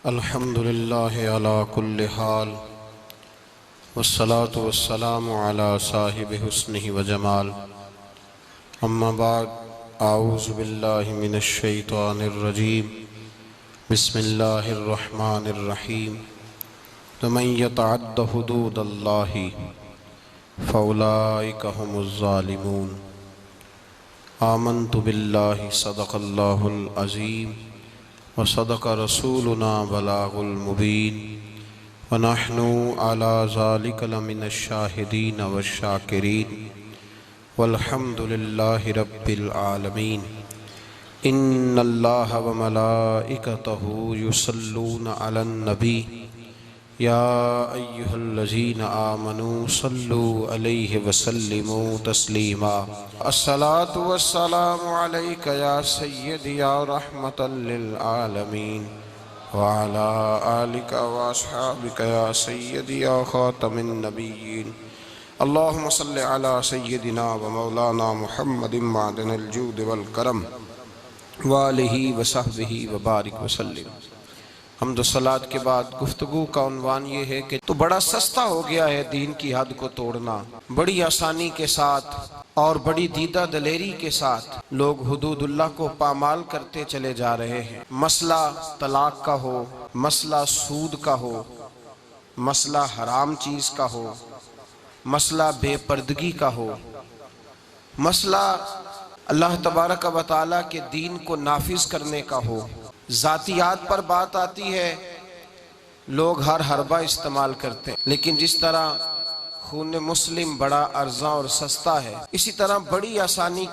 अल्हम्दुलिल्लाहि अला कुल्लि हाल वस्सलातु वस्सलामु अला साहिबि हुस्निहि व जमाल। अम्मा बाद, आऊज़ु बिल्लाहि मिनश शैतानिर रजीम। बिस्मिल्लाहिर रहमानिर रहीम। वमन यतअद्द हुदूदल्लाहि फउलाइका हुमुज़ ज़ालिमून। आमन्तु बिल्लाहि सदक़ल्लाहुल अज़ीम व सदक़ रसूलुना बलागुल मुबीन व नहनु अला ज़ालिका लमिनश शाहिदीन वश्शाकिरीन वल्हम्दुलिल्लाहि रब्बिल आलमीन। इन्नल्लाहा व मलाइकतहु युसल्लूना अलन नबी या अय्युहल्लज़ीना आमनू सल्लू अलैहि वसल्लिमू तस्लीमा। अस्सलातु वस्सलामु अलैका या सय्यदी या रहमतल लिल आलमीन व अला आलिका व अस्हाबिका या सय्यदी या खातमिन नबिय्यीन। अल्लाहुम्मा सल्लि अला सय्यदिना व मौलाना मुहम्मदिन मादनिल जूद वल करम व आलिहि व सहबिहि व बारिक वसल्लिम। हम्द सलात के बाद गुफ्तगू का उन्वान ये है कि तो बड़ा सस्ता हो गया है दीन की हद को तोड़ना। बड़ी आसानी के साथ और बड़ी दीदा दलेरी के साथ लोग हुदूदुल्लाह को पामाल करते चले जा रहे हैं। मसला तलाक का हो, मसला सूद का हो, मसला हराम चीज का हो, मसला बेपर्दगी का हो, मसला अल्लाह तबारक व तआला के दीन को नाफिज करने का हो। जातियात पर बात आती है, लोग हर हरबा इस्तेमाल करते हैं, लेकिन जिस तरह खून मुस्लिम बड़ा अर्जा और सस्ता है, इसी तरह बड़ी आसानी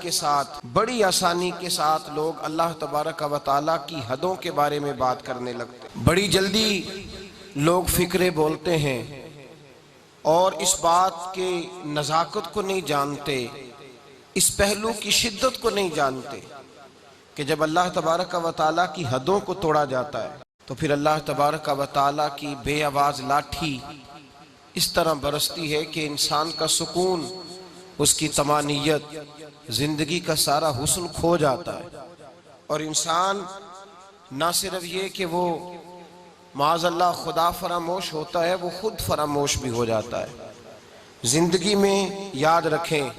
के साथ लोग अल्लाह तबारक व तआला की हदों के बारे में बात करने लगते हैं। बड़ी जल्दी लोग फिक्रे बोलते हैं और इस बात के नज़ाकत को नहीं जानते, इस पहलू की शिद्दत को नहीं जानते कि जब अल्लाह तबारक व तआला की हदों को तोड़ा जाता है तो फिर अल्लाह तबारक व तआला की बेआवाज़ लाठी इस तरह बरसती है कि इंसान का सुकून, उसकी तमानियत, जिंदगी का सारा हुस्न खो जाता है। और इंसान ना सिर्फ ये कि वो माज़अल्लाह खुदा फरामोश होता है, वो खुद फरामोश भी हो जाता है। जिंदगी में याद रखें,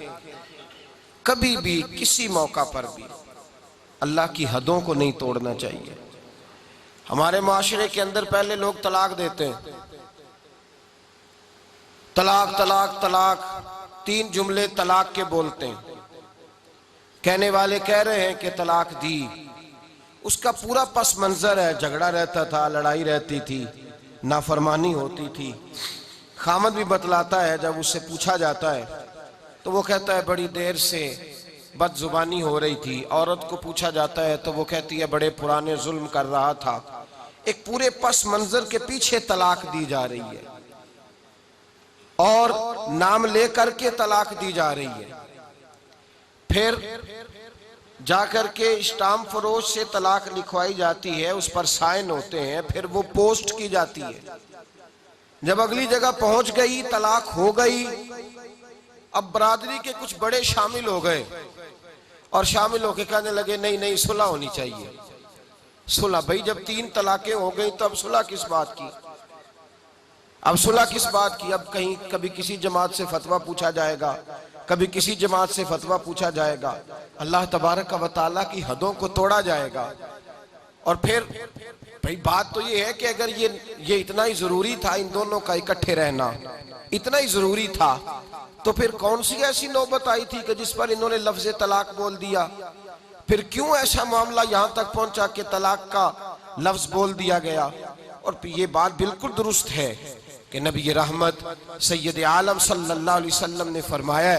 कभी भी किसी मौका पर भी अल्लाह की हदों को नहीं तोड़ना चाहिए। हमारे माशरे के अंदर पहले लोग तलाक देते हैं, तलाक तलाक तलाक, 3 जुमले तलाक के बोलते हैं। कहने वाले कह रहे हैं कि तलाक दी, उसका पूरा पस मंजर है, झगड़ा रहता था, लड़ाई रहती थी, नाफरमानी होती थी। खामद भी बतलाता है, जब उससे पूछा जाता है तो वो कहता है बड़ी देर से बदजुबानी हो रही थी। औरत को पूछा जाता है तो वो कहती है बड़े पुराने जुल्म कर रहा था। एक पूरे पस मंजर के पीछे तलाक दी जा रही है और नाम लेकर के तलाक दी जा रही है। फिर जाकर के स्टाम्प फरोश से तलाक लिखवाई जाती है, उस पर साइन होते हैं, फिर वो पोस्ट की जाती है। जब अगली जगह पहुंच गई, तलाक हो गई, अब बरादरी के कुछ बड़े शामिल हो गए और शामिल होकर कहने लगे नहीं नहीं सुलह होनी चाहिए। सुलह भाई, जब 3 तलाकें हो गई तो अब सुलह किस बात की? अब सुलह किस बात की? अब कहीं कभी किसी जमात से फतवा पूछा जाएगा, कभी किसी जमात से फतवा पूछा जाएगा, अल्लाह तबारक व तआला की हदों को तोड़ा जाएगा। और फिर भाई बात तो ये है कि अगर ये इतना ही जरूरी था, इन दोनों का इकट्ठे रहना इतना ही जरूरी था, तो फिर कौन सी ऐसी नौबत आई थी कि जिस पर इन्होंने लफ्ज़ तलाक बोल दिया? फिर क्यों ऐसा मामला यहाँ तक पहुंचा कि तलाक का लफ्ज बोल दिया गया? और ये बात बिल्कुल दुरुस्त है कि नबी रहमत सैयद आलम सल्लल्लाहु अलैहि वसल्लम ने फरमाया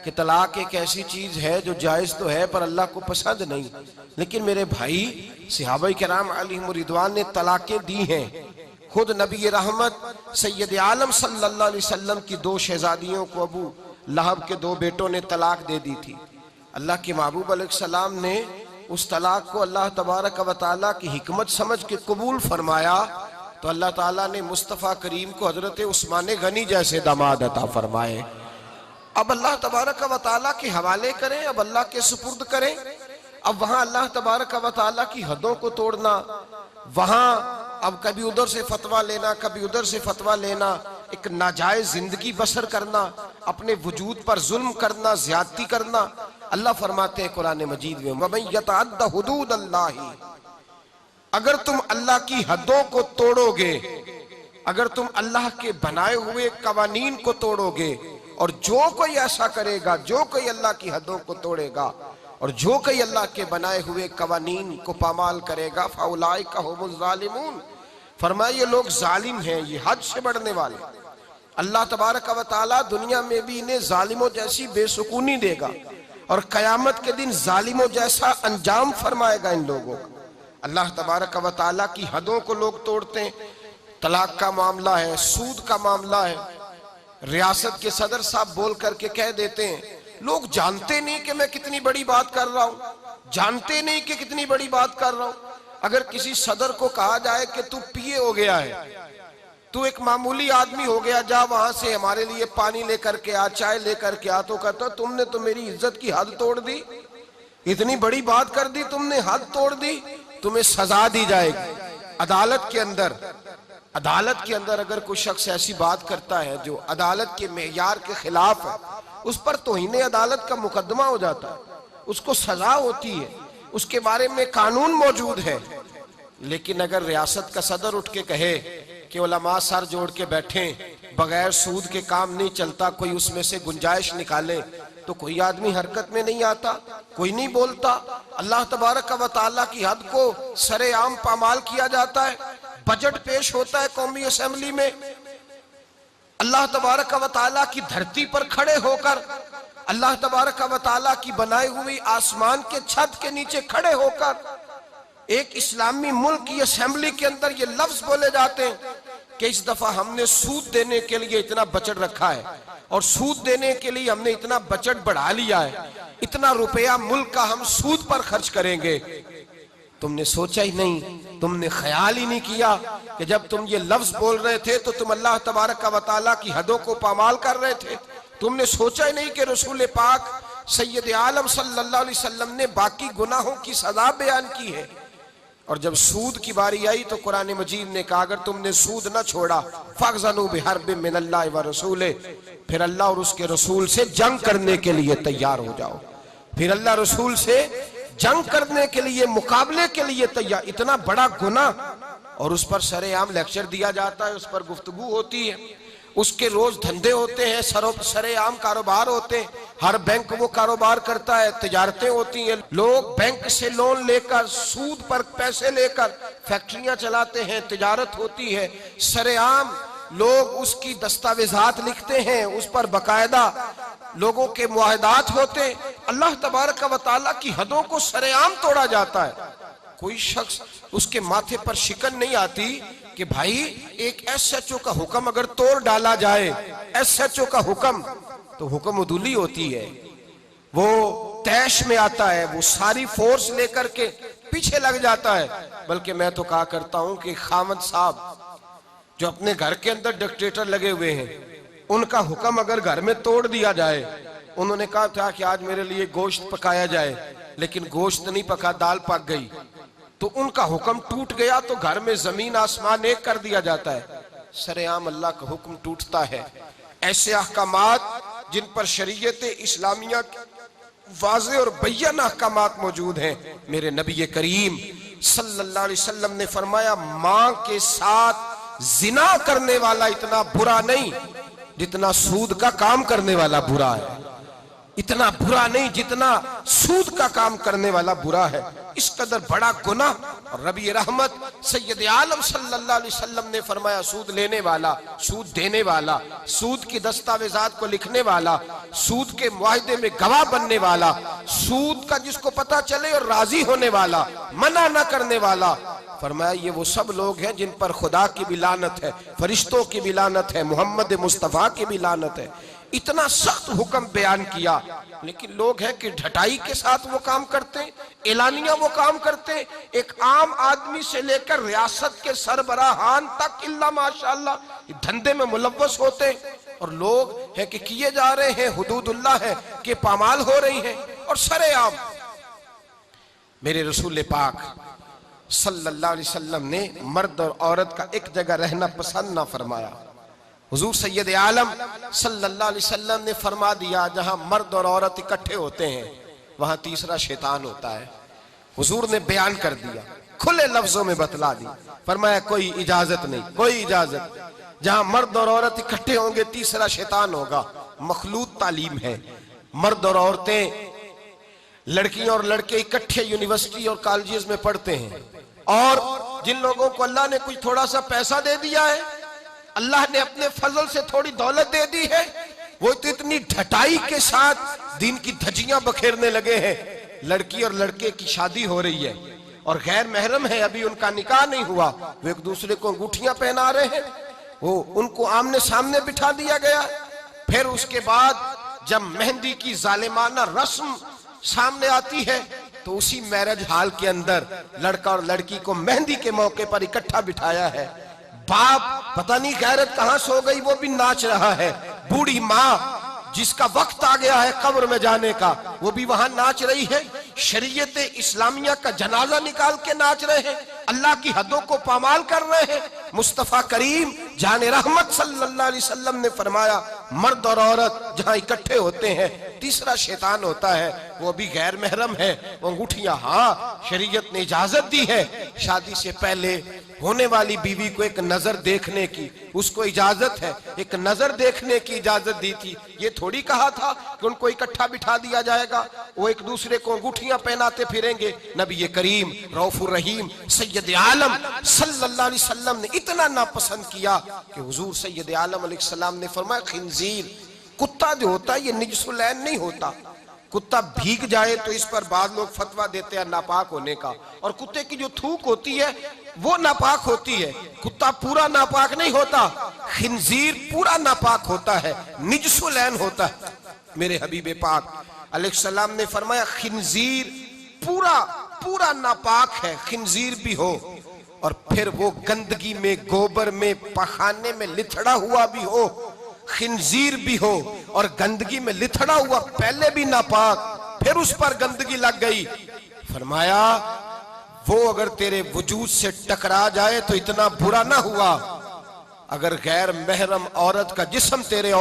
कि तलाक एक ऐसी चीज है जो जायज तो है पर अल्लाह को पसंद नहीं। लेकिन मेरे भाई, सहाबा किराम अलैहिम रिदवान ने तलाकें दी हैं। खुद नबी रहमत सैयद आलम सल्लल्लाहु अलैहि वसल्लम की 2 शहजादियों को अबू लहब के 2 बेटों ने तलाक दे दी थी। अल्लाह के महबूब अलैहिस्सलाम ने उस तलाक को अल्लाह तबारक व तआला की हिकमत समझ के कबूल फरमाया, तो अल्लाह ताला ने मुस्तफ़ा करीम को हजरत उस्मान गनी जैसे दामाद अता फरमाए। अब अल्लाह तबारक व तआला के हवाले करें, अब अल्लाह के सुपुर्द करें। अब वहां अल्लाह तबारक व तआला की हदों को तोड़ना, वहां अब कभी उधर से फतवा लेना, कभी उधर से फतवा लेना, एक नाजायज जिंदगी बसर करना, अपने वजूद पर जुल्म करना, ज्यादती करना। अल्लाह फरमाते हैं कुरान मजीद में, वमन यतअद्दा हुदूद अल्लाह, अगर तुम अल्लाह की हदों को तोड़ोगे, अगर तुम अल्लाह के बनाए हुए कवानीन को तोड़ोगे, और जो कोई ऐसा करेगा, जो कोई अल्लाह की हदों को तोड़ेगा और जो कोई अल्लाह के बनाए हुए कवानीन को पामाल करेगा, फौलाइका हुमुज़ ज़ालिमून, फरमाया ये लोग जालिम हैं, ये हद से बढ़ने वाले। अल्लाह तबारक व तआला दुनिया में भी इन्हें जालिमों जैसी बेसुकूनी देगा और कयामत के दिन जालिमों जैसा अंजाम फरमाएगा इन लोगों को। अल्लाह तबारक व तआला की हदों को लोग तोड़ते हैं। तलाक का मामला है, सूद का मामला है, रियासत के सदर साहब बोल करके कह देते हैं, लोग जानते नहीं कि मैं कितनी बड़ी बात कर रहा हूं, जानते नहीं कि कितनी बड़ी बात कर रहा हूं। अगर किसी सदर को कहा जाए कि तू पीए हो गया है, तू एक मामूली आदमी हो गया, जा वहां से हमारे लिए पानी लेकर के आ, चाय लेकर के आ, तो कहता तुमने तो मेरी इज्जत की हद तोड़ दी, इतनी बड़ी बात कर दी तुमने, हद तोड़ दी, तुम्हें सजा दी जाएगी। अदालत के अंदर अगर कोई शख्स ऐसी बात करता है जो अदालत के मेयार के खिलाफ है, उस पर तौहीन अदालत का मुकदमा हो जाता है, उसको सजा होती है, उसके बारे में कानून मौजूद है। लेकिन अगर रियासत का सदर उठ के कहे कि उलमा सर जोड़ के बैठे, बगैर सूद के काम नहीं चलता, कोई उसमें से गुंजाइश निकाले, तो कोई आदमी हरकत में नहीं आता, कोई नहीं बोलता। अल्लाह तबारक व तआला की हद को सरेआम पामाल किया जाता है। बजट पेश होता है कौमी असेंबली में, अल्लाह तबारक व तआला की धरती पर खड़े होकर, अल्लाह तबारक व तआला की बनाई हुई आसमान के छत के नीचे खड़े होकर एक इस्लामी मुल्क की असेंबली के अंदर ये लफ्ज बोले जाते हैं कि इस दफा हमने सूद देने के लिए इतना बजट रखा है और सूद देने के लिए हमने इतना बजट बढ़ा लिया है, इतना रुपया मुल्क का हम सूद पर खर्च करेंगे। तुमने सोचा ही नहीं, तुमने ख्याल ही नहीं किया कि जब तुम ये लफ्ज बोल रहे थे तो तुम अल्लाह तबारक व तआला की हदों को पामाल कर रहे थे। तुमने सोचा ही नहीं कि रसूल पाक सैयद आलम सल्लल्लाहु अलैहि वसल्लम ने बाकी गुनाहों की सजा बयान की है। और जब सूद की बारी आई तो कुरान मजीद ने कहा, अगर तुमने सूद न छोड़ा, फग़ज़नू बिहर्बिम मिनल्लाहि व रसूले, फिर अल्लाह और उसके रसूल से जंग करने के लिए तैयार हो जाओ, फिर अल्लाह रसूल से जंग करने के लिए, मुकाबले के लिए तैयार। इतना बड़ा गुनाह और उस पर सरेआम लेक्चर दिया जाता है, उस पर गुफ्तगू होती है, उसके रोज धंधे होते हैं, सरेआम कारोबार होते हैं, हर बैंक वो कारोबार करता है, तिजारतें होती हैं, लोग बैंक से लोन लेकर सूद पर पैसे लेकर फैक्ट्रियां चलाते हैं, तिजारत होती है, सरेआम लोग उसकी दस्तावेजात लिखते हैं, उस पर बकायदा लोगों के मुआहदात होते। अल्लाह तबारक व तआला की हदों को सरेआम तोड़ा जाता है। कोई शख्स उसके माथे पर शिकन नहीं आती कि भाई एक SHO का हुक्म अगर तोड़ डाला जाए, SHO का हुक्म, तो हुक्म उदूली होती है, वो तैश में आता है, वो सारी फोर्स लेकर के पीछे लग जाता है। बल्कि मैं तो कहा करता हूं कि खामद साहब जो अपने घर के अंदर डिक्टेटर लगे हुए हैं, उनका हुक्म अगर घर में तोड़ दिया जाए, उन्होंने कहा था कि आज मेरे लिए गोश्त पकाया जाए, लेकिन गोश्त नहीं पका, दाल पक गई, तो उनका हुक्म टूट गया, तो घर में जमीन आसमान एक कर दिया जाता है। सरेआम अल्लाह का हुक्म टूटता है। ऐसे अहकामात जिन पर शरीयत इस्लामिया वाज़े और बय्यन अहकामात मौजूद हैं। मेरे नबी करीम सल्लल्लाहु अलैहि वसल्लम ने फरमाया, मां के साथ जिना करने वाला इतना बुरा नहीं जितना सूद का काम करने वाला बुरा है, इतना बुरा नहीं जितना सूद का काम करने वाला बुरा है। इस कदर बड़ा गुनाह। और नबी रहमत सैयद आलम सल्लल्लाहु अलैहि वसल्लम ने फरमाया, सूद लेने वाला, सूद देने वाला, सूद की दस्तावेजात को लिखने वाला, सूद के मुआहदे में गवाह बनने वाला, सूद का जिसको पता चले और राजी होने वाला, मना न करने वाला, फरमाया ये वो सब लोग हैं जिन पर खुदा की भी लानत है, फरिश्तों की भी लानत है, मोहम्मद मुस्तफ़ा की भी लानत है। इतना सख्त हुक्म बयान किया, लेकिन लोग हैं कि ढटाई के साथ वो काम करते, एलानिया वो काम करते। एक आम आदमी से लेकर रियासत के सरबराहान तक इल्ला माशाअल्लाह धंधे में मुलव्वस होते, और लोग हैं कि किए जा रहे हैं, हुदूदुल्लाह है कि पामाल हो रही हैं। और सरेआम मेरे रसूल पाक सल्लल्लाहु अलैहि वसल्लम ने मर्द और औरत का एक जगह रहना पसंद ना फरमाया। हुजूर सैयद आलम सल्लल्लाहु अलैहि वसल्लम ने फरमा दिया, जहां मर्द और औरत इकट्ठे होते हैं वहां तीसरा शैतान होता है। हुजूर ने बयान कर दिया, खुले लफ्जों में बतला दी, फरमाया कोई इजाजत नहीं, कोई इजाजत। जहां मर्द और औरत इकट्ठे होंगे तीसरा शैतान होगा। मखलूत तालीम है। मर्द और औरतें, लड़कियां और लड़के इकट्ठे यूनिवर्सिटी और कॉलेजेस में पढ़ते हैं, और जिन लोगों को अल्लाह ने कुछ थोड़ा सा पैसा दे दिया है, अल्लाह ने अपने फजल से थोड़ी दौलत दे दी है, वो तो इतनी ढटाई के साथ दीन की धज्जियां बखेरने लगे हैं। लड़की और लड़के की शादी हो रही है और गैर महरम है, अभी उनका निकाह नहीं हुआ, वो एक दूसरे को अंगूठियां पहना रहे हैं, वो उनको आमने सामने बिठा दिया गया। फिर उसके बाद जब मेहंदी की जालिमाना रस्म सामने आती है तो उसी मैरिज हॉल के अंदर लड़का और लड़की को मेहंदी के मौके पर इकट्ठा बिठाया है। बाप पता नहीं गैरत कहां सो गई, वो भी नाच रहा है। बूढ़ी माँ जिसका वक्त आ गया है कब्र में जाने का, वो भी वहां नाच रही है। शरीयत इस्लामिया का जनाजा निकाल के नाच रहे हैं, अल्लाह की हदों को पामाल कर रहे हैं। मुस्तफा करीम जाने रहमत सल्लल्लाहु अलैहि वसल्लम ने फरमाया, मर्द और औरत जहां इकट्ठे होते हैं तीसरा शैतान होता है, वो भी गैर महरम है। वो अंगूठियां, हाँ शरीयत ने इजाजत दी है शादी से पहले होने वाली बीवी को एक नजर देखने की, उसको इजाजत है, एक नजर देखने की इजाजत दी थी। ये थोड़ी कहा था कि उनको इकट्ठा बिठा दिया जाएगा, वो एक दूसरे को अंगूठियां पहनाते फिरेंगे। नबी करीम रऊफुर रहीम सैयद आलम सल्लल्लाहु अलैहि वसल्लम ने इतना नापसंद किया कि हुजूर सैयद आलम अलैहिस्सलाम ने फरमाया, खिंजीर कुत्ता जो होता है ये निजसुलैन नहीं होता। कुत्ता भीग जाए तो इस पर बाद लोग फतवा देते हैं नापाक होने का, और कुत्ते की जो थूक होती है वो नापाक होती है। कुत्ता पूरा नापाक नहीं होता, खिंजीर पूरा नापाक होता है, निजसुलैन होता है। मेरे हबीब पाक अलैहिस्सलाम ने फरमाया, खिंजीर पूरा पूरा नापाक है, खिंजीर भी हो और फिर वो गंदगी में, गोबर में, पखाने में लिथड़ा हुआ भी हो, खिंजीर भी हो और गंदगी में लिथड़ा हुआ पहले भी नापाक, फिर उस पर गंदगी लग गई। फरमाया वो अगर तेरे वजूद से टकरा जाए तो इतना बुरा ना हुआ, अगर गैर महरम औरत का जिस्म तेरे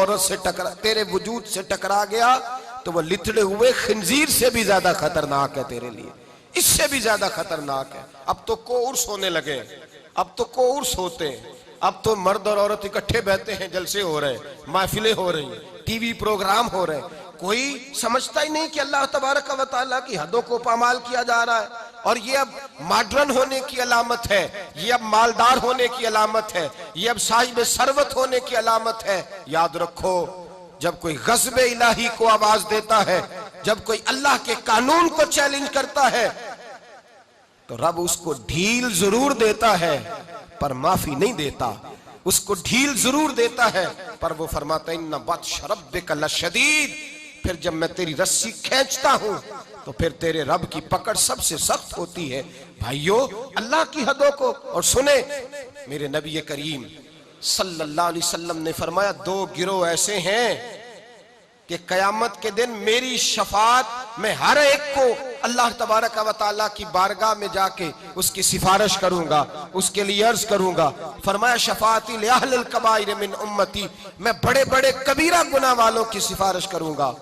वजूद से टकरा गया तो वह लिथड़े हुए खिंजीर से भी ज्यादा खतरनाक है तेरे लिए, इससे भी ज्यादा खतरनाक है। अब तो कोर्स होने लगे, अब तो कोर्स होते हैं, अब तो मर्द और औरत इकट्ठे बैठते हैं, जलसे हो रहे हैं, महफिलें हो रही हैं, टीवी प्रोग्राम हो रहे हैं। कोई समझता ही नहीं कि अल्लाह तबारक व तआला की हदों को पामाल किया जा रहा है, और ये अब मॉडर्न होने की अलामत है, ये अब मालदार होने की अलामत है, ये अब साहिब सरवत होने की अलामत है। याद रखो, जब कोई गज़ब इलाही को आवाज देता है, जब कोई अल्लाह के कानून को चैलेंज करता है, तो रब उसको ढील जरूर देता है पर माफी नहीं देता। उसको ढील जरूर देता है पर वो फरमाता है, इन्ना बत्श रब्बिका लशदीद, फिर जब मैं तेरी रस्सी खींचता हूं तो फिर तेरे रब की पकड़ सबसे सख्त होती है। भाइयों, अल्लाह की हदों को और सुने, मेरे नबी करीम सल्लल्लाहु अलैहि वसल्लम ने फरमाया, दो गिरोह ऐसे हैं कि कयामत के दिन मेरी शफात में हर एक को अल्लाह तबारक व तआला की बारगाह में जाके उसकी सिफारिश करूंगा, उसके लिए अर्ज करूंगा। फरमाया, शफाती li अहलिल कबाइर मिन उम्मती, मैं बड़े बड़े कबीरा गुनाह वालों की सिफारिश करूंगा।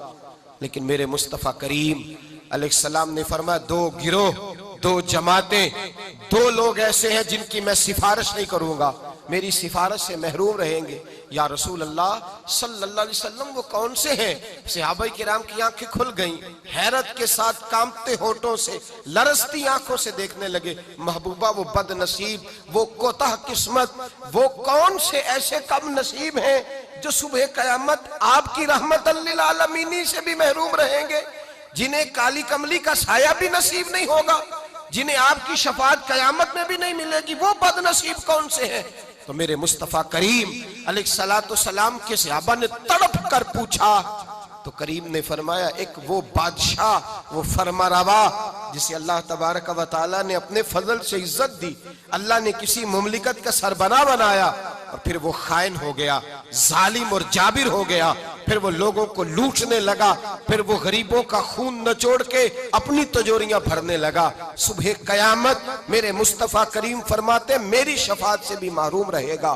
लेकिन मेरे मुस्तफा करीम अलैहिस्सलाम ने फरमाया, दो गिरोह, दो जमातें, दो लोग ऐसे हैं जिनकी मैं सिफारिश नहीं करूंगा, मेरी सिफारिश से महरूम रहेंगे। या रसूल अल्लाह सल्लल्लाहु अलैहि वसल्लम वो कौन से हैं? सहाबाए किराम की आंखें खुल गईं, हैरत के साथ कांपते होठों से, लरसती आंखों से देखने लगे, महबूबा वो बदनसीब, वो कोताह किस्मत, वो कौन से ऐसे कम नसीब हैं जो सुबह कयामत आपकी रहमतन लिल आलमीन से भी महरूम रहेंगे, जिन्हें काली कमली का साया भी नसीब नहीं होगा, जिन्हें आपकी शफाअत कयामत में भी नहीं मिलेगी, वो बदनसीब कौन से हैं? तो मेरे मुस्तफा करीम अलैहिस्सलातु सलाम के सहाबा ने तड़प कर पूछा, तो करीम ने फरमाया, एक वो बादशाह, वो फरमारवा जिसे अल्लाह तबारक व तआला ने अपने फजल से इज्जत दी, अल्लाह ने किसी मुमलिकत का सरबना बनाया और फिर वो खाइन हो गया, जालिम और जाबिर हो गया, फिर वो लोगों को लूटने लगा, फिर वो गरीबों का खून नचोड़ के अपनी तिजोरियां भरने लगा। सुबह कयामत मेरे मुस्तफा करीम फरमाते मेरी शफात से भी महरूम रहेगा।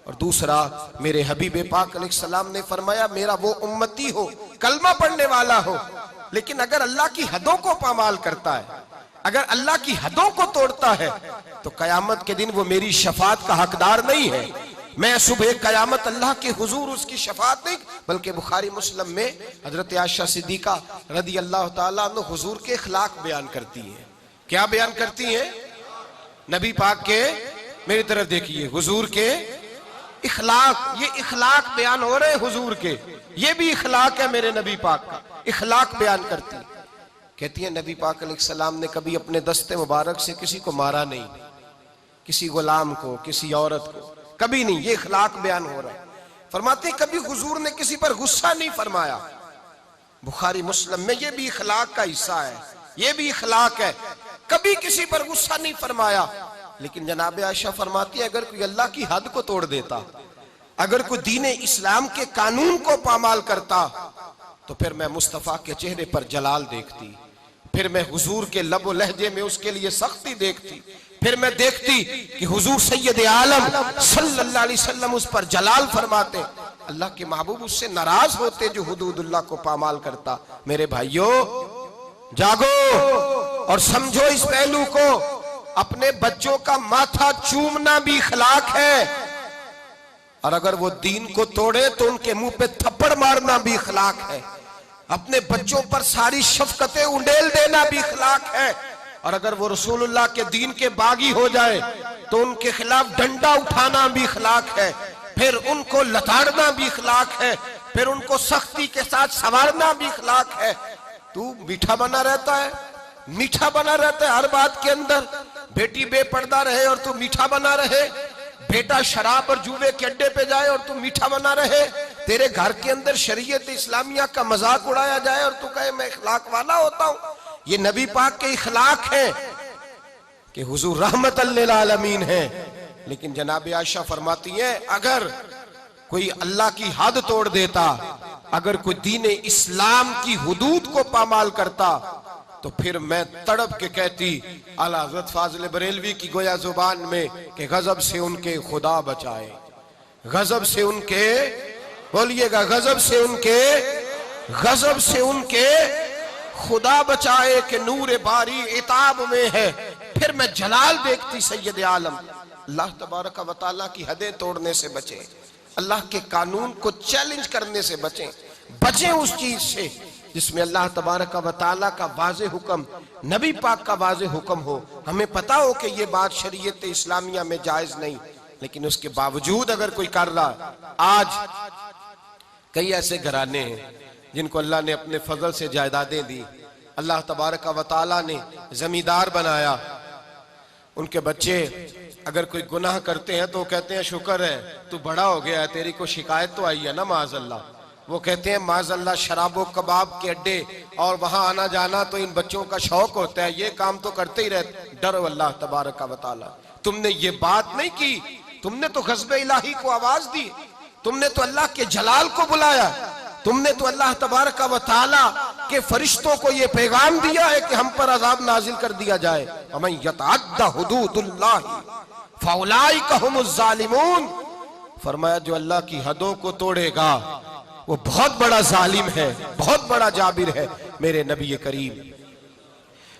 और दूसरा, मेरे हबीब पाक अलैहिस्सलाम ने फरमाया मेरा वो उम्मती हो, कलमा पढ़ने वाला हो, लेकिन अगर अल्लाह की हदों को पामाल करता है, अगर अल्लाह की हदों को तोड़ता है, तो कयामत के दिन वो मेरी शफात का हकदार नहीं है। मैं सुबह कयामत अल्लाह के हुजूर उसकी शफात नहीं, बल्कि बुखारी मुस्लिम में हजरत आयशा सिद्दीका रदी अल्लाह ताला अन्हा हुजूर के इखलाक बयान करती है। क्या बयान करती हैं? नबी पाक के, मेरी तरफ देखिए, हुजूर के इखलाक, ये इखलाक बयान हो रहे हुजूर के, ये भी इखलाक है मेरे नबी पाक का, इखलाक बयान करती। कहती है नबी पाक अलैहिस्सलाम ने कभी अपने दस्ते मुबारक से किसी को मारा नहीं, किसी गुलाम को, किसी औरत को, कभी नहीं। ये इखलाक बयान हो रहा है। फरमाते कभी हुजूर ने किसी पर गुस्सा नहीं फरमाया। बुखारी मुस्लिम में ये भी इखलाक का हिस्सा है, ये भी इखलाक है, कभी किसी पर गुस्सा नहीं फरमाया। लेकिन जनाब आयशा फरमाती है अगर कोई अल्लाह की हद को तोड़ देता, अगर कोई दीने इस्लाम के कानून को पामाल करता, तो फिर मैं मुस्तफा के चेहरे पर जलाल देखती, फिर मैं हुजूर के लबो लहजे में उसके लिए सख्ती देखती, फिर मैं देखती कि हुजूर सैयद आलम सल्लल्लाहु अलैहि वसल्लम उस पर जलाल फरमाते, अल्लाह के महबूब उससे नाराज होते जो हुदूदुल्लाह को पामाल करता। मेरे भाइयों जागो और समझो इस पहलू को, अपने बच्चों का माथा चूमना भी इखलाक है, और अगर वो दीन को तोड़े तो उनके मुंह पे थप्पड़ मारना भी इखलाक है। अपने बच्चों पर सारी शफकतें उंडेल देना भी इखलाक है, और अगर वो रसूलुल्लाह के दीन के बागी हो जाए तो उनके खिलाफ डंडा उठाना भी इखलाक है, फिर उनको लताड़ना भी इखलाक है, फिर उनको सख्ती के साथ संवारना भी इखलाक है। तू मीठा बना रहता है, मीठा बना रहता है हर बात के अंदर। बेटी बेपर्दा रहे और तू मीठा बना रहे, बेटा शराब और जुए के अड्डे पे जाए और तू मीठा बना रहे, तेरे घर के अंदर शरीयत इस्लामिया का मजाक उड़ाया जाए और तू कहे मैं इखलाक वाला होता हूं। ये नबी पाक के इखलाक है कि हुजूर रहमतल लिल आलमीन है। लेकिन जनाब आयशा फरमाती है अगर कोई अल्लाह की हद तोड़ देता, अगर कोई दीन इस्लाम की हुदूद को पामाल करता, तो फिर मैं तड़प के कहती आला हज़रत फाज़िल बरेलवी की गोया जुबान में कि गजब से उनके खुदा बचाए, गजब से उनके, बोलिएगा, गजब से उनके, गजब से उनके खुदा बचाए कि नूर बारी इताब में है। फिर मैं जलाल देखती सैयद आलम। अल्लाह तबारक व तआला की हदें तोड़ने से बचें, अल्लाह के कानून को चैलेंज करने से बचें, बचें उस चीज से जिसमें अल्लाह तबारक व तआला का वाज़े हुक्म, नबी पाक का वाज़े हुक्म हो। हमें पता हो कि ये बात शरीयत इस्लामिया में जायज नहीं, लेकिन उसके बावजूद अगर कोई कर रहा। आज कई ऐसे घराने हैं जिनको अल्लाह ने अपने फजल से जायदादें दी, अल्लाह तबारक व तआला ने जमींदार बनाया। उनके बच्चे अगर कोई गुनाह करते हैं तो कहते हैं शुक्र है तू बड़ा हो गया है, तेरी को शिकायत तो आई है ना माज़अल्लाह। वो कहते हैं माज़अल्लाह शराबो कबाब के अड्डे और वहां आना जाना तो इन बच्चों का शौक होता है, ये काम तो करते ही रहते। डरो अल्लाह तबारक व तआला। तुमने ये बात नहीं की, तुमने तो ग़ज़ब इलाही को आवाज दी, तुमने तो अल्लाह के जलाल को बुलाया, तुमने तो अल्लाह तबारक व तआला के फरिश्तों को ये पैगाम दिया है कि हम पर अजाब नाजिल कर दिया जाए। वमन यतअद्दा हुदूदुल्लाह फउलाइका हुमुज़ ज़ालिमून। फरमाया जो अल्लाह की हदों को तोड़ेगा वो बहुत बड़ा जालिम है, बहुत बड़ा जाबिर है। मेरे नबी करीम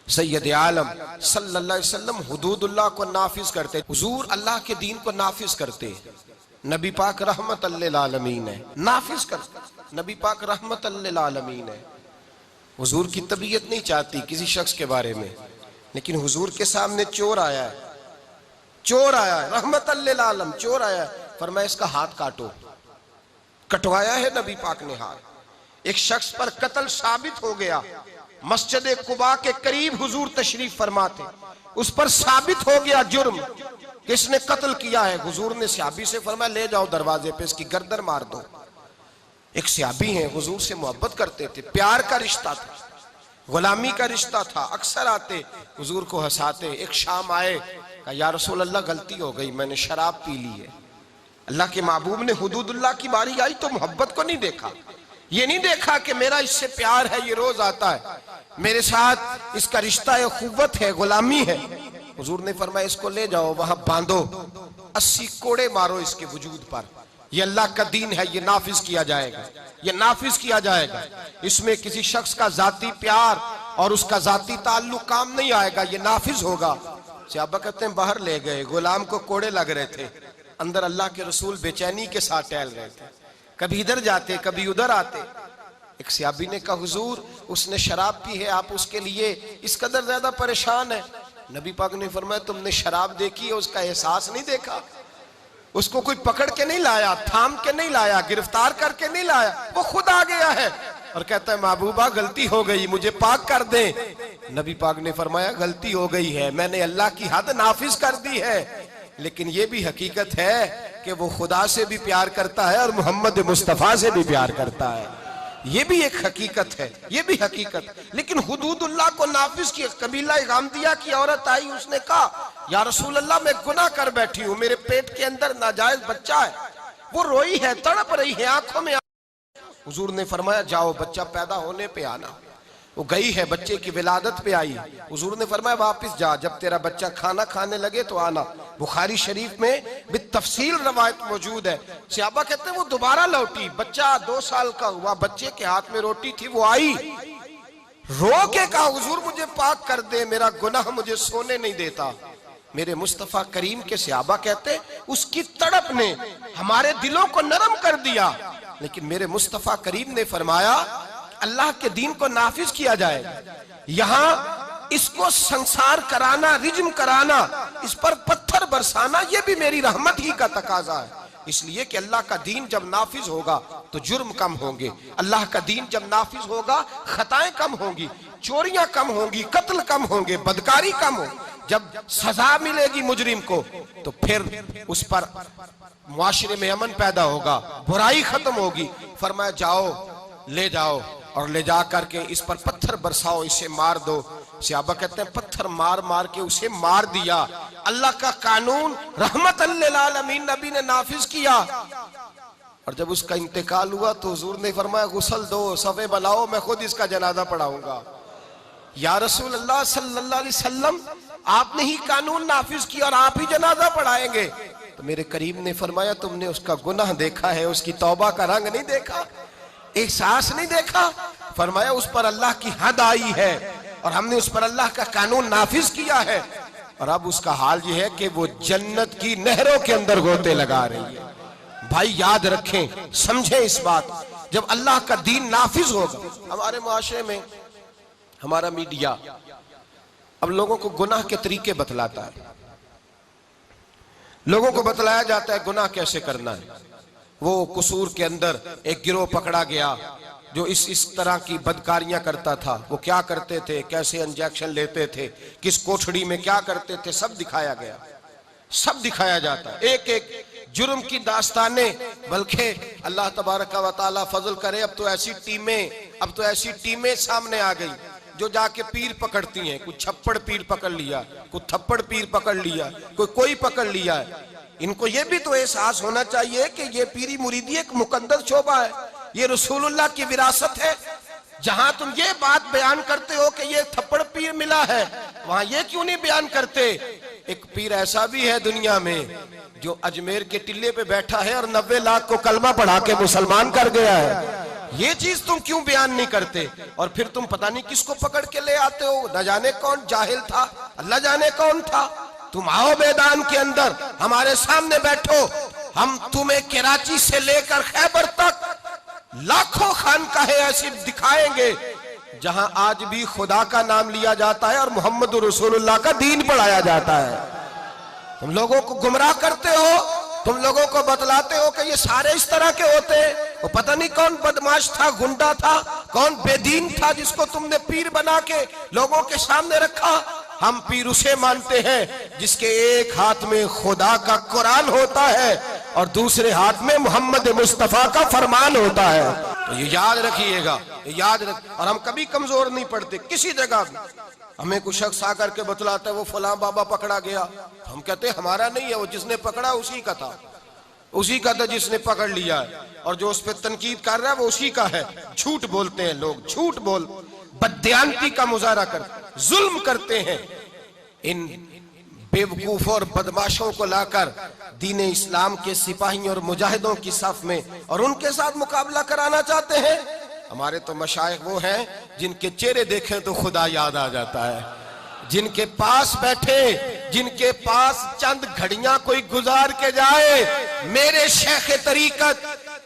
सैयद आलम सल्लल्लाहु अलैहि वसल्लम हुदूदुल्लाह को नाफिज करते, हुजूर अल्लाह के दीन को नाफिज करते। नबी पाक रहमतल लिल आलमीन है, नाफिज करते। नबी पाक रहमतल लिल आलमीन है। हुजूर की तबीयत नहीं चाहती किसी शख्स के बारे में, लेकिन हुजूर के सामने चोर आया है, चोर आया है, रहमतल लिल आलम चोर आया है। फरमाया इसका हाथ काटो, कटवाया है नबी पाक ने हाथ। एक शख्स पर कत्ल साबित हो गया, मस्जिद कुबा के करीब हुजूर तशरीफ फरमाते, उस पर साबित हो गया जुर्म, किसने कत्ल किया है। हुजूर ने सहाबी से फरमाया ले जाओ दरवाजे पे इसकी गर्दन मार दो। एक सहाबी हैं, हुजूर से मोहब्बत करते थे, प्यार का रिश्ता था, गुलामी का रिश्ता था। अक्सर आते हुजूर को हंसाते। एक शाम आए, कहा या रसूल अल्लाह गलती हो गई, मैंने शराब पी ली है। अल्लाह के महबूब ने हुदूदुल्लाह की बारी आई तो मोहब्बत को नहीं देखा, ये नहीं देखा कि मेरा इससे प्यार है, ये रोज आता है, मेरे साथ इसका रिश्ता है, खुव्वत है, गुलामी है। हुजूर ने फरमाया इसको ले जाओ, वहां बांधो, 80 कोड़े मारो इसके वजूद पर। ये अल्लाह का दीन है, ये नाफिज किया जाएगा, ये नाफिज किया जाएगा। इसमें किसी शख्स का जाती प्यार और उसका जाती ताल्लुक काम नहीं आएगा, ये नाफिज होगा। सहाबा कहते हैं बाहर ले गए, गुलाम को कोड़े लग रहे थे, अंदर अल्लाह के रसूल बेचैनी के साथ टहल रहे थे, कभी इधर जाते कभी उधर आते। एक सहाबी ने कहा हुजूर उसने शराब पी है, आप उसके लिए इस कदर ज्यादा परेशान है। नबी पाक ने फरमाया तुमने शराब देखी है, उसका एहसास नहीं देखा? उसको कोई पकड़ के नहीं लाया, थाम के नहीं लाया, गिरफ्तार करके नहीं लाया, वो खुद आ गया है और कहता है महबूबा गलती हो गई, मुझे पाक कर दे। नबी पाक ने फरमाया गलती हो गई है, मैंने अल्लाह की हद नाफिज कर दी है, लेकिन ये भी हकीकत है कि वो खुदा से भी प्यार करता है और मोहम्मद मुस्तफा से भी प्यार करता है। ये भी एक हकीकत है, ये भी हकीकत। लेकिन हुदूदुल्लाह को नाफिज किया। कबीला गामदिया की औरत आई, उसने कहा या रसूल अल्लाह मैं गुनाह कर बैठी हूँ, मेरे पेट के अंदर नाजायज बच्चा है, वो रोई है, तड़प रही है, आंखों में। हुजूर ने फरमाया जाओ बच्चा पैदा होने पे आना। वो गई है, बच्चे की विलादत पे आई। हुजूर ने फरमाया वापस जा, जब तेरा बच्चा खाना खाने लगे तो आना। बुखारी शरीफ में बितफसील रवायत मौजूद है। सहाबा कहते हैं वो दोबारा लौटी, बच्चा 2 साल का हुआ, बच्चे के हाथ में रोटी थी, वो आई, रो के कहा हुजूर मुझे पाक कर दे, मेरा गुनाह मुझे सोने नहीं देता। मेरे मुस्तफा करीम के सहाबा कहते उसकी तड़प ने हमारे दिलों को नरम कर दिया। लेकिन मेरे मुस्तफा करीम ने फरमाया अल्लाह के दीन को नाफिज किया जाए, यहाँ इसको संसार कराना, रिज्म कराना, इस पर पत्थर बरसाना, ये भी मेरी रहमत ही का तकाजा है। इसलिए कि अल्लाह का दीन जब नाफिज होगा तो जुर्म कम होंगे, अल्लाह का दीन जब नाफिज होगा खताएं कम होंगी, चोरियां कम होंगी, कत्ल कम होंगे, बदकारी कम हो। जब सजा मिलेगी मुजरिम को तो फिर उस पर मुआशरे में अमन पैदा होगा, बुराई खत्म होगी। फरमाया जाओ ले जाओ और ले जा करके इस पर पत्थर बरसाओ, इसे मार दो। सहाबा कहते हैं पत्थर मार मार के उसे मार दिया। अल्लाह का कानून रहमतल लिल आलमीन नबी ने नाफिज किया। और जब उसका इंतकाल हुआ तो हुजूर ने फरमाया गुस्ल दो, सफे बनाओ, मैं खुद इसका जनाजा पढ़ाऊंगा। या रसूल अल्लाह सल्लल्लाहु अलैहि वसल्लम आपने ही कानून नाफिज किया और आप ही जनाजा पढ़ाएंगे? तो मेरे करीम ने फरमाया तुमने उसका गुनाह देखा है, उसकी तौबा का रंग नहीं देखा, एहसास नहीं देखा? फरमाया उस पर अल्लाह की हद आई है और हमने उस पर अल्लाह का कानून नाफिज किया है, और अब उसका हाल ये है कि वो जन्नत की नहरों के अंदर गोते लगा रही है। भाई याद रखें, समझें इस बात, जब अल्लाह का दीन नाफिज होगा। हमारे मुआशरे में हमारा मीडिया अब लोगों को गुनाह के तरीके बतलाता है, लोगों को बतलाया जाता है गुनाह कैसे करना है। वो कसूर के अंदर एक गिरोह पकड़ा गया जो इस तरह की बदकारियां करता था। वो क्या करते थे, कैसे इंजेक्शन लेते थे, किस कोठड़ी में क्या करते थे, सब दिखाया गया, सब दिखाया जाता है, एक एक जुर्म की दास्तानें। बल्कि अल्लाह तबारक व तआला फजल करे, अब तो ऐसी टीमें सामने आ गई जो जाके पीर पकड़ती हैं। कुछ छप्पड़ पीर पकड़ लिया, कुछ थप्पड़ पीर पकड़ लिया, कोई पकड़ लिया है। इनको ये भी तो एहसास होना चाहिए कि ये पीरी मुरीदी एक मुकद्दस शोबा है, ये रसूलुल्लाह की विरासत है। जहां तुम ये बात बयान करते हो कि ये थप्पड़ पीर मिला है, वहां ये क्यों नहीं बयान करते? एक पीर ऐसा भी है दुनिया में जो अजमेर के टिल्ले पे बैठा है और 90 लाख को कलमा पढ़ा के मुसलमान कर गया है। ये चीज तुम क्यों बयान नहीं करते? और फिर तुम पता नहीं किसको पकड़ के ले आते हो, न जाने कौन जाहिल था, अल्लाह जाने कौन था। तुम आओ मैदान के अंदर, हमारे सामने बैठो, हम तुम्हें कराची से लेकर खैबर तक लाखों खानकाहें ऐसी दिखाएंगे जहां आज भी खुदा का नाम लिया जाता है और मोहम्मद रसूलुल्लाह का दीन पढ़ाया जाता है। तुम लोगों को गुमराह करते हो, तुम लोगों को बतलाते हो कि ये सारे इस तरह के होते हैं। वो पता नहीं कौन बदमाश था, गुंडा था, कौन बेदीन था जिसको तुमने पीर बना के लोगों के सामने रखा। हम पीर उसे मानते हैं जिसके एक हाथ में खुदा का कुरान होता है और दूसरे हाथ में मोहम्मद मुस्तफा का फरमान होता है। तो ये याद रखिएगा, याद रख। और हम कभी कमजोर नहीं पड़ते किसी जगह भी। हमें कुछ शख्स आकर के बतलाता है वो फलां बाबा पकड़ा गया, तो हम कहते हैं हमारा नहीं है, वो जिसने पकड़ा उसी का था। उसी का था जिसने पकड़ लिया है, और जो उस पर तनकीद कर रहा है वो उसी का है। झूठ बोलते हैं लोग, झूठ बोल, बददियानती का मुजाहरा कर, जुल्म करते हैं। इन बेवकूफों और बदमाशों को लाकर दीन इस्लाम के सिपाहियों और मुजाहिदों की सफ में और उनके साथ मुकाबला कराना चाहते हैं। हमारे तो मशाइख वो हैं जिनके चेहरे देखें तो खुदा याद आ जाता है, जिनके पास बैठे, जिनके पास चंद घड़ियां कोई गुजार के जाए। मेरे शेख तरीकत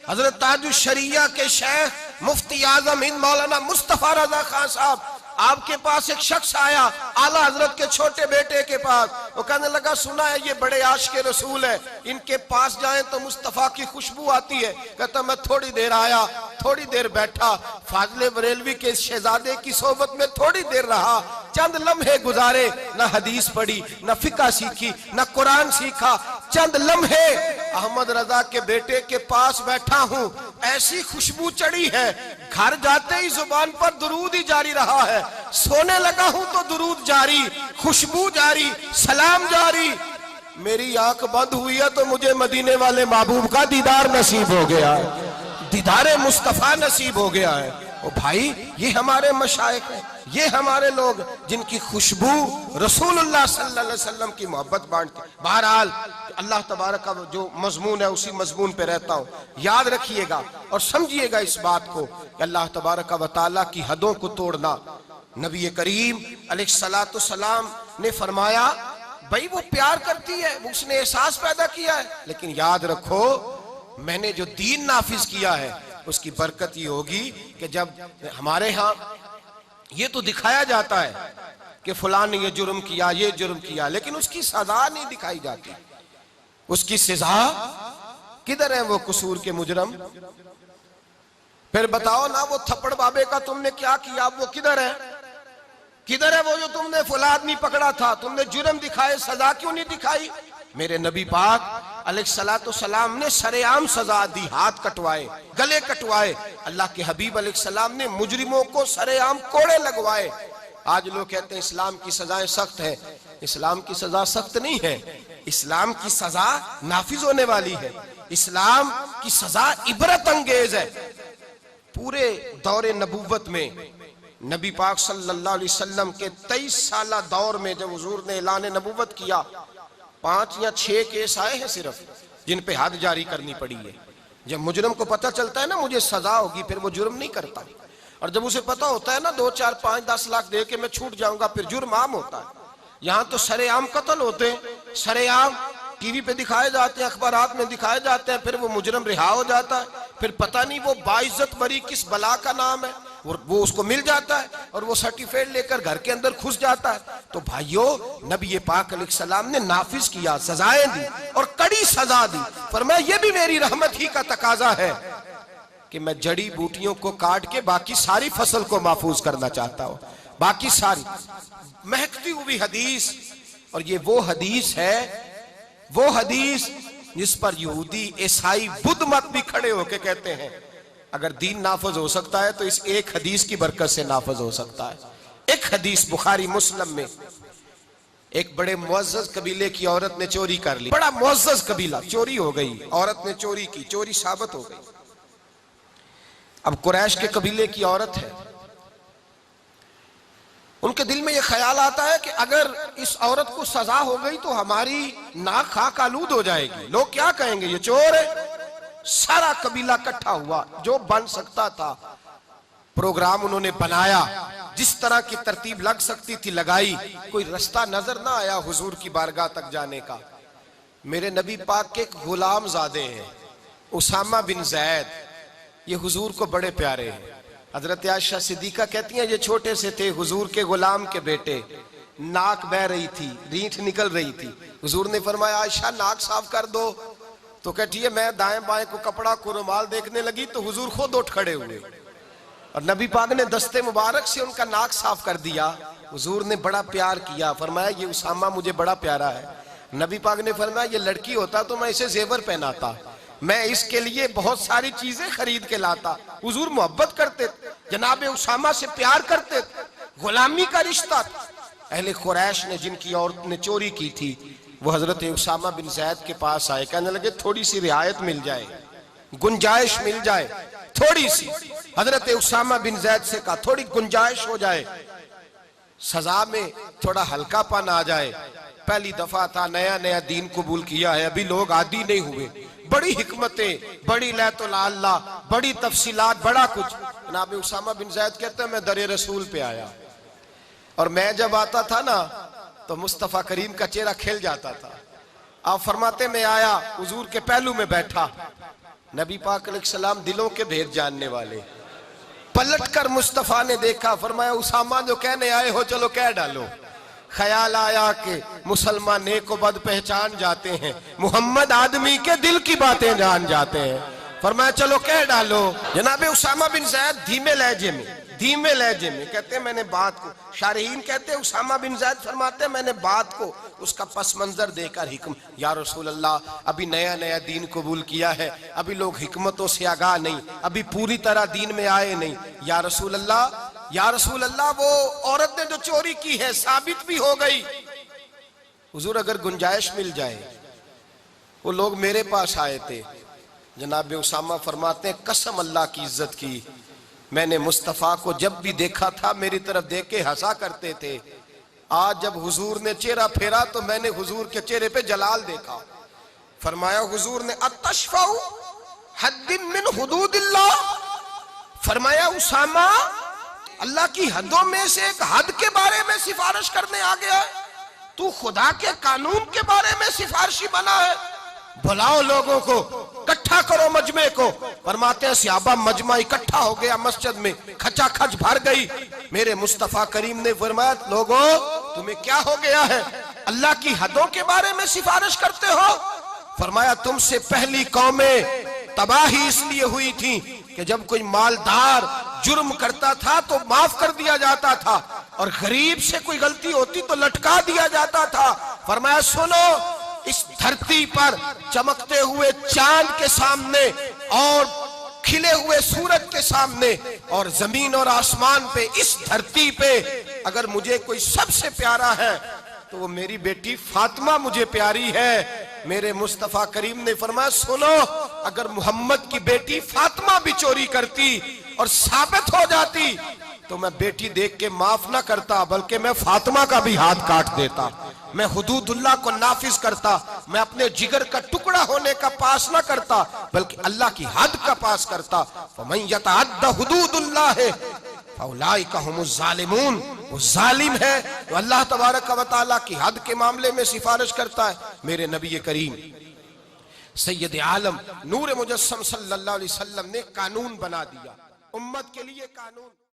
हजरत ताजुश शरिया के शेख मुफ्ती आजम हिंद मौलाना मुस्तफा रजा खान साहब, आपके पास एक शख्स आया आला हजरत के छोटे बेटे के पास। वो कहने लगा, सुना है ये बड़े आशिक रसूल है, इनके पास जाएं तो मुस्तफा की खुशबू आती है। कहता मैं थोड़ी देर आया, थोड़ी देर बैठा, फाजले बरेलवी के शहजादे की सोबत में थोड़ी देर रहा, चंद लम्हे गुजारे, न हदीस पढ़ी, न फिका सीखी, न कुरान सीखा, चंद लम्हे अहमद रजा के बेटे के पास बैठा हूं, ऐसी खुशबू चढ़ी है, घर जाते ही जुबान पर दुरूद ही जारी रहा है, सोने लगा हूं तो दुरूद जारी, खुशबू जारी, सलाम जारी। मेरी आंख बंद हुई है तो मुझे मदीने वाले महबूब का दीदार नसीब हो गया है, दीदारे मुस्तफा नसीब हो गया है। ओ भाई, ये हमारे मशाइख हैं, ये हमारे लोग जिनकी खुशबू रसूलुल्लाह सल्लल्लाहु अलैहि वसल्लम की मोहब्बत बांटते। बहरहाल अल्लाह तबारक का जो मजमून है उसी मजमून पे रहता हूँ। याद रखिएगा और समझिएगा इस बात को कि अल्लाह तबारक व तआला की हदों को तोड़ना, नबी करीम अलैहिस्सलातु सलाम ने फरमाया, भाई वो प्यार करती है, उसने एहसास पैदा किया है, लेकिन याद रखो मैंने जो दीन नाफिज किया है उसकी बरकत ये होगी कि जब हमारे यहाँ ये तो दिखाया जाता है कि फलां ने ये जुर्म किया, ये जुर्म किया, लेकिन उसकी सजा नहीं दिखाई जाती। उसकी सजा किधर है वो कसूर के मुजरम? फिर बताओ ना, वो थप्पड़ बाबे का तुमने क्या किया, वो किधर है? किधर है वो जो तुमने फलां आदमी पकड़ा था, तुमने जुर्म दिखाए, सजा क्यों नहीं दिखाई? मेरे नबी पाक अलैहिस्सलातु सलाम ने सरेआम सजा दी, हाथ कटवाए, गले कटवाए। अल्लाह के हबीब अलैहिस्सलाम ने मुजरिमों को सरेआम कोड़े लगवाए। आज लोग कहते हैं इस्लाम की सजाएं सख्त है। इस्लाम की सजा सख्त नहीं है, इस्लाम की सजा नाफिज होने वाली है। इस्लाम की सजा इबरत अंगेज है। पूरे दौरे नबूवत में नबी पाक सल्लल्लाहु अलैहि वसल्लम के 23 साला दौर में जब हुजूर ने ऐलान नबूवत किया, 5 या 6 केस आए हैं सिर्फ जिन पे हद जारी करनी पड़ी है। जब मुजरम को पता चलता है ना मुझे सजा होगी, फिर वो जुर्म नहीं करता। और जब उसे पता होता है ना 2, 4, 5, 10 लाख दे के मैं छूट जाऊंगा, फिर जुर्म आम होता है। यहाँ तो सरेआम कत्ल होते हैं, सरेआम टीवी पे दिखाए जाते हैं, अखबारात में दिखाए जाते हैं, फिर वो मुजरम रिहा हो जाता है, फिर पता नहीं वो बाइज्जत बरी किस बला का नाम है, वो उसको मिल जाता है और वो सर्टिफिकेट लेकर घर के अंदर घुस जाता है। तो भाइयों, नबी पाक अलैहिस्सलाम ने नाफिज किया, सजाएं दी और कड़ी सजा दी। फरमाया ये भी मेरी रहमत ही का तकाजा है कि मैं जड़ी बूटियों को काट के बाकी सारी फसल को महफूज करना चाहता हूं, बाकी सारी महकती हुई हदीस। और ये वो हदीस है, वो हदीस जिस पर यहूदी, ईसाई, बुद्ध मत भी खड़े होके कहते हैं अगर दीन नाफज हो सकता है तो इस एक हदीस की बरकत से नाफज हो सकता है। एक हदीस बुखारी मुस्लिम में, एक बड़े मुअज्जज कबीले की औरत ने चोरी कर ली। बड़ा मुअज्जज कबीला, चोरी हो गई, औरत ने चोरी की, चोरी साबित हो गई। अब कुरैश के कबीले की औरत है, उनके दिल में यह ख्याल आता है कि अगर इस औरत को सजा हो गई तो हमारी नाक खाक आलूद हो जाएगी, लोग क्या कहेंगे ये चोर है। सारा कबीला इकट्ठा हुआ, जो बन सकता था प्रोग्राम उन्होंने बनाया, जिस तरह की तरतीब लग सकती थी लगाई। कोई रास्ता नजर ना आया हुजूर की बारगाह तक जाने का। मेरे नबी पाक के गुलाम ज़ादे हैं उसामा बिन जैद, ये हुजूर को बड़े प्यारे हैं। हजरत आयशा सिद्दीका कहती हैं ये छोटे से थे, हुजूर के गुलाम के बेटे, नाक बह रही थी, रीठ निकल रही थी। हुजूर ने फरमाया आयशा नाक साफ कर दो, तो कहती है मैं दाएं बाएं को कपड़ा को रुमाल देखने लगी तो हुजूर खुद उठ खड़े हुए और नबी पाक ने दस्ते मुबारक से उनका नाक साफ कर दिया। हुजूर ने बड़ा प्यार किया, फरमाया ये उसामा मुझे बड़ा प्यारा है। नबी पाक ने फरमाया ये लड़की होता तो मैं इसे जेवर पहनाता, मैं इसके लिए बहुत सारी चीजें खरीद के लाता। हुजूर मोहब्बत करते, जनाब उसामा से प्यार करते, गुलामी का रिश्ता था। अहले कुरैश ने जिनकी औरत ने चोरी की थी वो हजरत उसामा बिन जैद के पास आए, कहने लगे थोड़ी सी रियायत मिल जाए, गुंजाइश मिल जाए थोड़ी सी। हजरत उसामा बिन जैद से कहा थोड़ी गुंजाइश हो जाए, सजा में थोड़ा हल्कापन आ जाए। पहली दफा था, नया नया दीन कबूल किया है, अभी लोग आदी नहीं हुए। बड़ी हिकमतें, बड़ी लैतुल अल्लाह, बड़ी तफसीलात, बड़ा कुछ। जनाब उसामा बिन जैद कहते हैं मैं दरे रसूल पे आया, और मैं जब आता था ना तो मुस्तफ़ा करीम का चेहरा खिल जाता था। आप फरमाते मैं आया, हुजूर के पहलू में बैठा, नबी पाक अलैहिस्सलाम दिलों के भेद जानने वाले। पलट कर मुस्तफ़ा ने देखा, फरमाया उसामा जो कहने आए हो चलो कह डालो। ख्याल आया कि मुसलमान नेक व बद पहचान जाते हैं, मोहम्मद आदमी के दिल की बातें जान जाते हैं। फरमाया चलो कह डालो। जनाबे उसामा बिन जैद धीमे लहजे में कहते हैं मैंने बात को, शारहीन कहते हैं उसामा बिन जैद फरमाते हैं मैंने बात को उसका पस मंजर देखकर हिक्म, या रसूल अल्लाह अभी नया नया दीन कबूल किया है, अभी लोग हिकमतों से आगाह नहीं, अभी पूरी तरह दीन में आए नहीं। या रसूल अल्लाह वो औरत ने जो चोरी की है साबित भी हो गई, हुजूर अगर गुंजाइश मिल जाए। वो लोग मेरे पास आए थे। जनाब उसामा फरमाते हैं कसम अल्लाह की इज्जत की, मैंने मुस्तफ़ा को जब भी देखा था मेरी तरफ देख के हंसा करते थे। आज जब हुजूर ने चेहरा फेरा तो मैंने हुजूर के चेहरे पे जलाल देखा। फरमाया हुजूर ने अतशफाउ हद्दिन मिन हुदूदिल्लाह, फरमाया उसामा अल्लाह की हदों में से एक हद के बारे में सिफारिश करने आ गया है, तू खुदा के कानून के बारे में सिफारिशी बना है। बुलाओ लोगों को, इकट्ठा करो मजमे को। फरमाते हैं सहाबा मजमा इकट्ठा हो गया मस्जिद में, खचाखच भर गई। मेरे मुस्तफा करीम ने फरमाया लोगों तुम्हें क्या हो गया है, अल्लाह की हदों के बारे में सिफारिश करते हो। फरमाया तुमसे पहली कौमें तबाही इसलिए हुई थी कि जब कोई मालदार जुर्म करता था तो माफ कर दिया जाता था, और गरीब से कोई गलती होती तो लटका दिया जाता था। फरमाया सुनो, इस धरती पर चमकते हुए चांद के सामने और खिले हुए सूरज के सामने और जमीन और आसमान पे, इस धरती पे अगर मुझे कोई सबसे प्यारा है तो वो मेरी बेटी फातिमा मुझे प्यारी है। मेरे मुस्तफा करीम ने फरमाया सुनो, अगर मोहम्मद की बेटी फातिमा भी चोरी करती और साबित हो जाती तो मैं बेटी देख के माफ ना करता, बल्कि मैं फातिमा का भी हाथ काट देता, मैं हुदूदुल्लाह को नाफिज करता, मैं अपने जिगर का टुकड़ा होने का पास ना करता बल्कि अल्लाह की हद का पास करता। फमन यतअद्दा हुदूदुल्लाह फउलाइका हुमुज़ ज़ालिमून, वो जालिम है तो अल्लाह तबारक व तआला की हद के मामले में सिफारिश करता है। मेरे नबी करीम सैयद आलम नूर मुजस्सम सल्लल्लाहु अलैहि वसल्लम ने कानून बना दिया, उम्मत के लिए कानून।